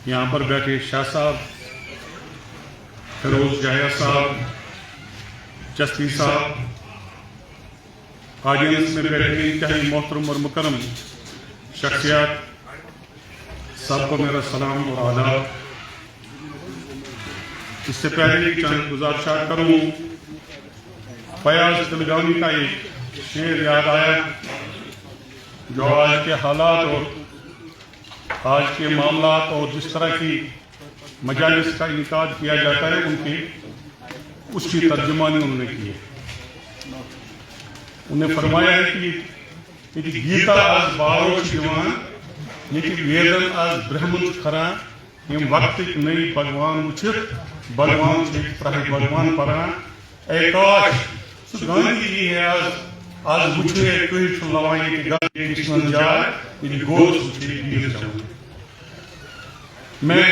यहाँ पर बैठे शाह साहब, फिरोज जाहिया साहब, चस्ती साहब, ऑडियंस में बैठे इंतहाई मोहतरम और मुकरम शख्सियत, सबको मेरा सलाम और आदाब। इससे पहले कि चंद गुजारिशात करूँ, फयाज तिलगानी का एक शेर याद आया जो आज के हालात और आज के मामलात और जिस तरह की मजालिस का इनकाद किया जाता है उसकी तर्जुमानी उन्होंने की है। उन्हें फरमाया है कि गीता आज बारोच दिवान लेकिन वेदन आज ब्रह्मन खरा यम वक्त नई भगवान उचित भगवान भगवान परा एकाश गांधी जी है आज मुझे कोई लवाई के जाए गोद। मैं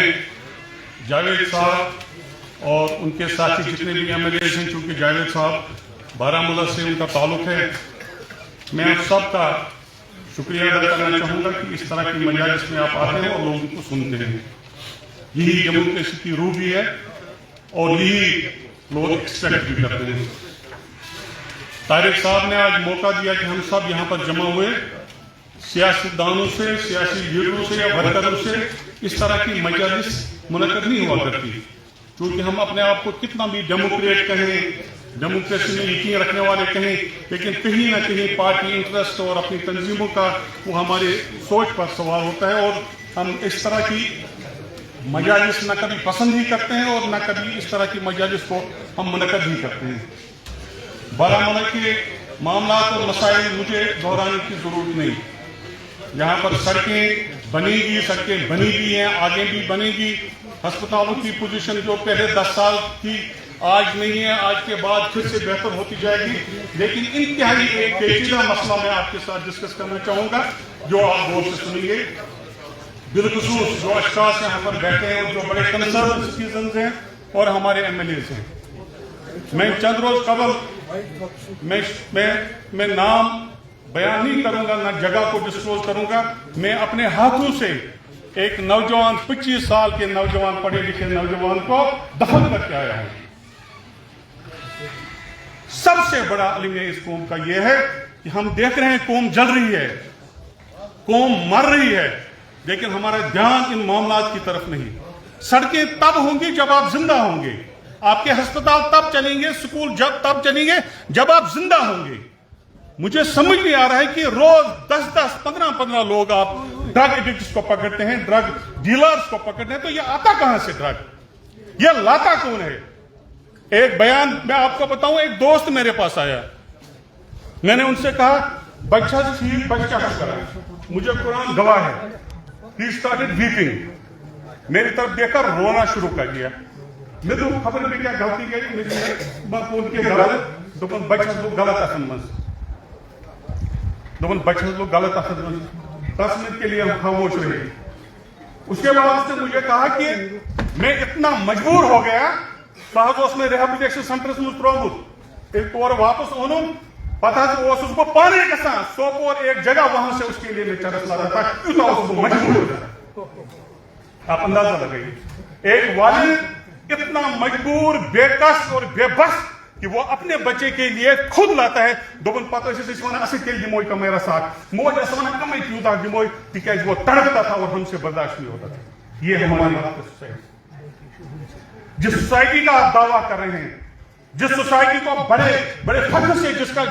जावेद साहब और उनके साथी जितने भी एमएलए हैं, चूंकि जावेद साहब बारामूला से उनका ताल्लुक है, मैं आप सबका शुक्रिया अदा करना चाहूँगा कि इस तरह की मजालिस में आप आते हैं और लोगों को सुनते हैं। यही डेमोक्रेसी की रूह भी है और यही लोग एक्सपेक्ट भी करते हैं। तारिक साहब ने आज मौका दिया कि हम सब यहाँ पर जमा हुए, सियासतदानों से, सियासी लीडरों से या वर्करों से इस तरह की मजालिस मुनक़्क़द नहीं हुआ करती। क्योंकि हम अपने आप को कितना भी डेमोक्रेट कहें, डेमोक्रेसी में यकीन रखने वाले कहें, लेकिन कहीं ना कहीं पार्टी इंटरेस्ट और अपनी तंजीमों का वो हमारे सोच पर सवाल होता है और हम इस तरह की मजालिस न कभी पसंद ही करते हैं और न कभी इस तरह की मजालिस को हम मुनक़्क़द ही करते हैं। बारामूला के मामला और मसाइल मुझे दोहराने की जरूरत नहीं। यहाँ पर सड़कें बनेगी, सड़कें बनी भी हैं, आगे भी बनेगी। अस्पतालों की पोजीशन जो पहले 10 साल थी आज नहीं है, आज के बाद फिर से बेहतर होती जाएगी। लेकिन इंतहाई एक पेचीदा मसला मैं आपके साथ डिस्कस करना चाहूँगा जो आप गौर से सुनिए। बिलखुसूस जो अशखास यहाँ पर बैठे हैं और जो बड़े कंसर्न सिटीजन हैं और हमारे एमएलए हैं, मैं चंद रोज कबल मैं नाम बयान नहीं करूंगा, ना जगह को डिस्क्लोज करूंगा। मैं अपने हाथों से एक नौजवान 25 साल के नौजवान, पढ़े लिखे नौजवान को दफन करके आया हूं। सबसे बड़ा अलमिया इस कौम का यह है कि हम देख रहे हैं कौम जल रही है, कौम मर रही है, लेकिन हमारा ध्यान इन मामलात की तरफ नहीं। सड़कें तब होंगी जब आप जिंदा होंगे, आपके अस्पताल तब चलेंगे, स्कूल तब चलेंगे जब आप जिंदा होंगे। मुझे समझ नहीं आ रहा है कि रोज 10-10, 15-15 लोग आप ड्रग एडिक्ट्स को पकड़ते हैं, ड्रग डीलर्स को पकड़ते हैं, तो ये आता कहां से ड्रग? ये लाता कौन है? एक बयान मैं आपको बताऊं, एक दोस्त मेरे पास आया, मैंने उनसे कहा बच्चा ठीक बच्चा करा, मुझे कुरान गवाह है। ही स्टार्टेड वीपिंग, मेरी तरफ देखकर रोना शुरू कर दिया। मैं तो खबर में क्या गलती गई के गलत दोपन बच्चा लोग गलत असन मज दोपन बच्चा लोग गलत असन मज 10 मिनट के लिए हम खामोश रहे। उसके बाद से मुझे कहा कि मैं इतना मजबूर हो गया, साहब में रिहेबिलिटेशन सेंटर में त्रोमुत एक और वापस ओनू पता उसको पाने के साथ सोपोर एक जगह वहां से उसके लिए मैं चरस ला रहा था, क्यों उसको मजबूर हो जाता। आप अंदाजा लगाइए, एक वालिद इतना मजबूर, बेकस और बेबस कि वो अपने बच्चे के लिए खुद लाता है। दोपन पता के दिमोई का मेरा साथ मोज कम क्यों दिमोई तिकाज वो तड़पता था और हमसे बर्दाश्त नहीं होता था। ये हमारी सोसाइटी, जिस सोसाइटी का आप दावा कर रहे हैं, जिस सोसाइटी को बड़े बड़े फख्र से जिसके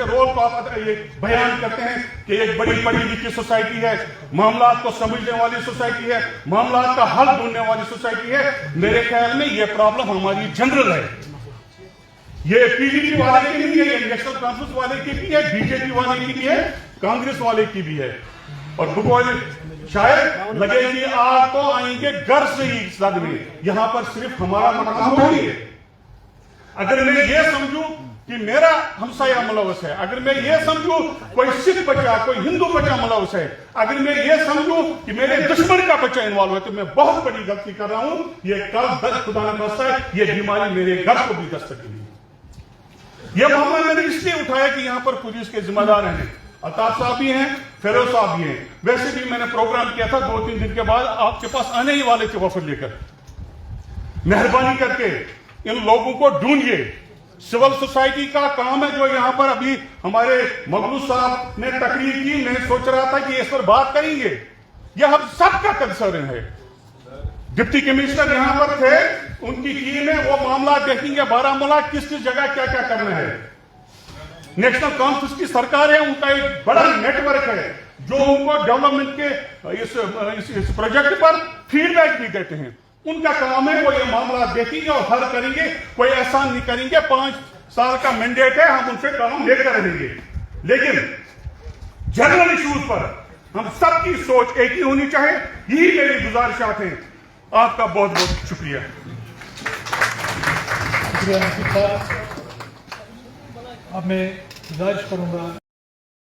रोल को आप ये बयान करते हैं कि एक बड़ी पढ़ी लिखी सोसाइटी है, मामलात को समझने वाली सोसाइटी है, मामलात का हल ढूंढने वाली सोसाइटी है, मेरे ख्याल में ये प्रॉब्लम हमारी जनरल है। ये पीडीपी वाले की भी है, ये नेशनल कॉन्फ्रेंस वाले की भी है, बीजेपी वाले की भी है, कांग्रेस वाले की भी है। और शायद लगेगी आप तो आएंगे घर से ही सदमे, यहां पर सिर्फ हमारा मकाम नहीं है। अगर मैं ये समझूं कि मेरा हमसाया मुलवस है, अगर मैं ये समझूं कोई सिख बच्चा, कोई हिंदू बच्चा मुलवस है, अगर मैं ये समझूं कि मेरे दुश्मन का बच्चा इन्वॉल्व है, तो मैं बहुत बड़ी गलती कर रहा हूं। ये कल खुदा ने बसा है, ये बीमारी मेरे घर को भी दस्तक दी। ये मामला मैंने इसलिए उठाया कि यहां पर पुलिस के जिम्मेदार हैं, الطاف صاحب بھی ہیں, فیروز صاحب بھی ہیں. ویسے بھی میں نے پروگرام کیا تھا 2-3 دن کے بعد آپ کے پاس آنے ہی والے تھے وفد لے کر. مہربانی کر کے ان لوگوں کو ڈھونڈیے. سول سوسائٹی کا کام ہے جو یہاں پر ابھی ہمارے مغلوث صاحب نے تقریر کی, میں سوچ رہا تھا کہ اس پر بات کریں گے. یہ ہم سب کا کنسرن ہے. ڈپٹی کمشنر یہاں پر تھے, ان کی ٹیم ہے, وہ معاملات دیکھیں گے بارہمولہ کس کس جگہ کیا کیا کرنا ہے. نیشنل کانفرنس کی سرکار ہے, ان کا ایک بڑا نیٹ ورک ہے جو ان کو ڈیولپمنٹ کے اس پروجیکٹ پر فیڈ بیک بھی دیتے ہیں. ان کا کام ہے وہ یہ معاملات دیکھیں گے اور حل کریں گے. کوئی احسان نہیں کریں گے. 5 سال کا مینڈیٹ ہے, ہم ان سے کام لے کر رہیں گے. لیکن جنرل ایشوز پر ہم سب کی سوچ ایک ہی ہونی چاہیے. یہی میری گزارشات ہیں. آپ کا بہت بہت شکریہ. شکریہ نصیر صاحب. اب میں گزارش کروں گا